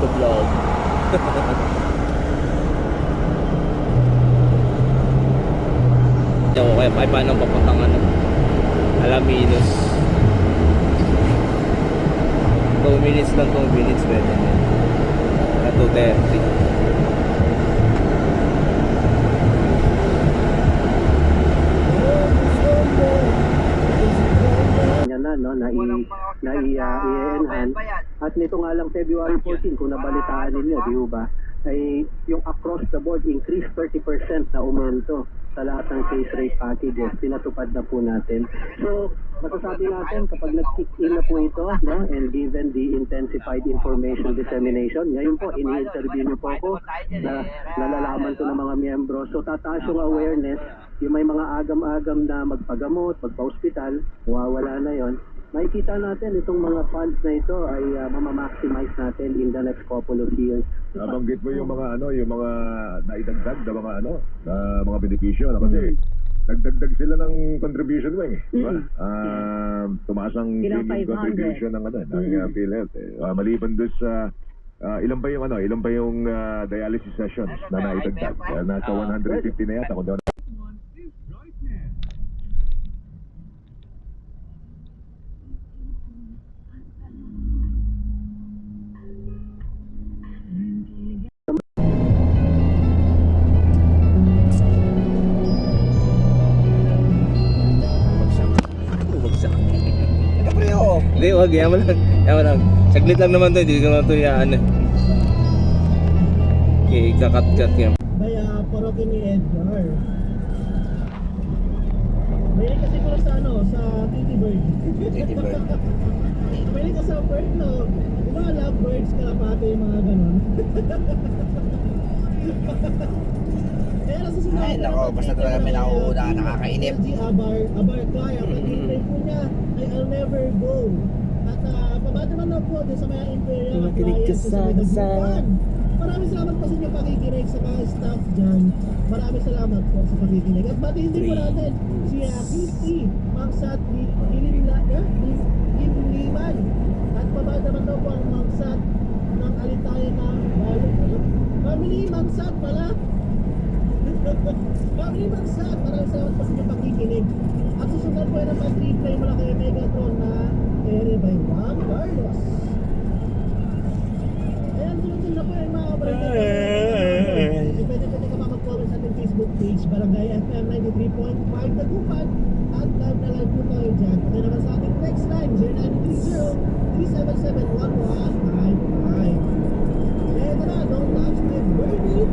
motovlog. Yan ko kaya paano papuntang ano, Alaminos. 2 minutes lang, 2 minutes pwede na. Na 2:30. No, i-enhance. At nito nga lang February 14, kung nabalitaan ninyo, di ba, ay yung across the board increase 30% na umento sa lahat ng case rate packages, pinatupad na po natin. So, masasabi natin kapag nag-kick in na po ito, no, and given the intensified information dissemination, ngayon po, ini-interview niyo po ako na nalalaman ko ng mga miyembro. So, tataas yung awareness, yung may mga agam-agam na magpagamot, magpa-hospital, mawawala na yon. Makikita natin itong mga funds na ito ay mamamaximize natin in the next couple of years. Nabanggit mo yung mga ano, yung mga naidagdag na mga ano, na mga benepisyo na kasi nagdagdag sila ng contribution mo eh, di ba? Tumaas ang premium contribution ng ano, ng PhilHealth. Maliban doon sa ilan ba yung dialysis sessions na naidagdag? Nasa 150 na yata kung daw. Hindi, wag. Yaman lang. Yaman lang. Saglit lang naman to. Hindi ko naman to yaan. Okay, kakat-kat yan. Kaya paroke ni Edgar. Mahilig kasi ko sa ano, sa Titi Bird. Titi Bird. Mahilig ka sa bird, no? Di ba love birds, kalapate, yung mga ganon? Kaya nasa sinabi. Ay, nako, basta talaga may nakauuna, nakakainip. LG Abar Kaya, pag-play po niya, ay I'll never go. At pabata man na po din sa mga Imperial Appliance sa may Dagupan. Maraming salamat po sa inyong pakikinig sa mga staff dyan. Maraming salamat po sa pakikinig. At batiin din po natin si Christy, Mangsat, Liman. At pabata man daw po ang Mangsat ng Alitayan na Family Mangsat pala. Family Mangsat, maraming salamat po sa inyong pakikinig. At susunod po yan ang pag-replay mula kay Megatron na ere by Juan Carlos. Ayan, sunod-sunod na po yung mga operator. Pwede ka mag-comment sa ating Facebook page, Barangay FM 93.5 Dagupan. At live na live po tayo dyan. Okay naman sa ating next line, 0930-377-1155. Kaya ito na, don't touch my birdie.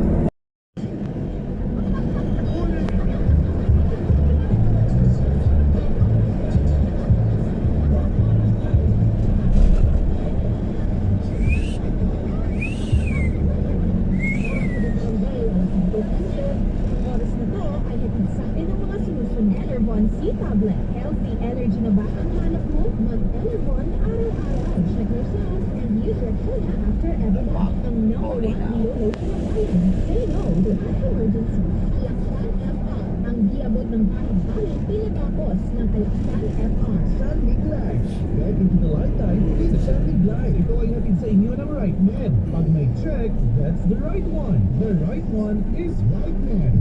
Tablet. Healthy energy na ba ang hanap mo? Mag-Elevon araw-araw. Check yourself and use your Kona after every day. Ang number 1 nilolotion ng bayan. Say no to emergency. Alaksan FR. Ang giabot ng bayan-bayan pinatapos ng Alaksan FR. San Miguel. Get into the lifetime with San Miguel. Ito ay hatid sa inyo ng Right Man. Pag may check, that's the right one. The right one is Right Man.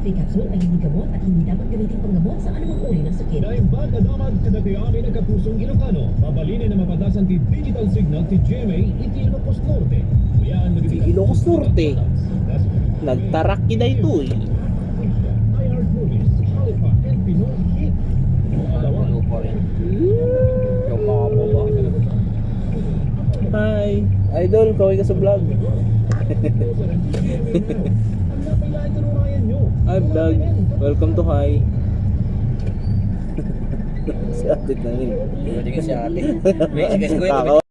Capsule ay hindi gamot at hindi dapat gamitin panggamot sa anumang uri ng sakit. Naimbag adamag kadagayami ng kapusong Ilocano. Mabalinin na mapadasan ti digital signal ti GMA iti Ilocos Norte. Kuyan magiging Ilocos Norte. Nagtaraki na ito eh. iHeart Movies, Alpha, and Pinoy Hit. Ano pa rin? Yung mga boba. Hi. Idol, kawin ka sa vlog. Hi vlog. Welcome to Hi. Si ate na rin. Pwede kasi ate. May kasi kuya, Kakaw-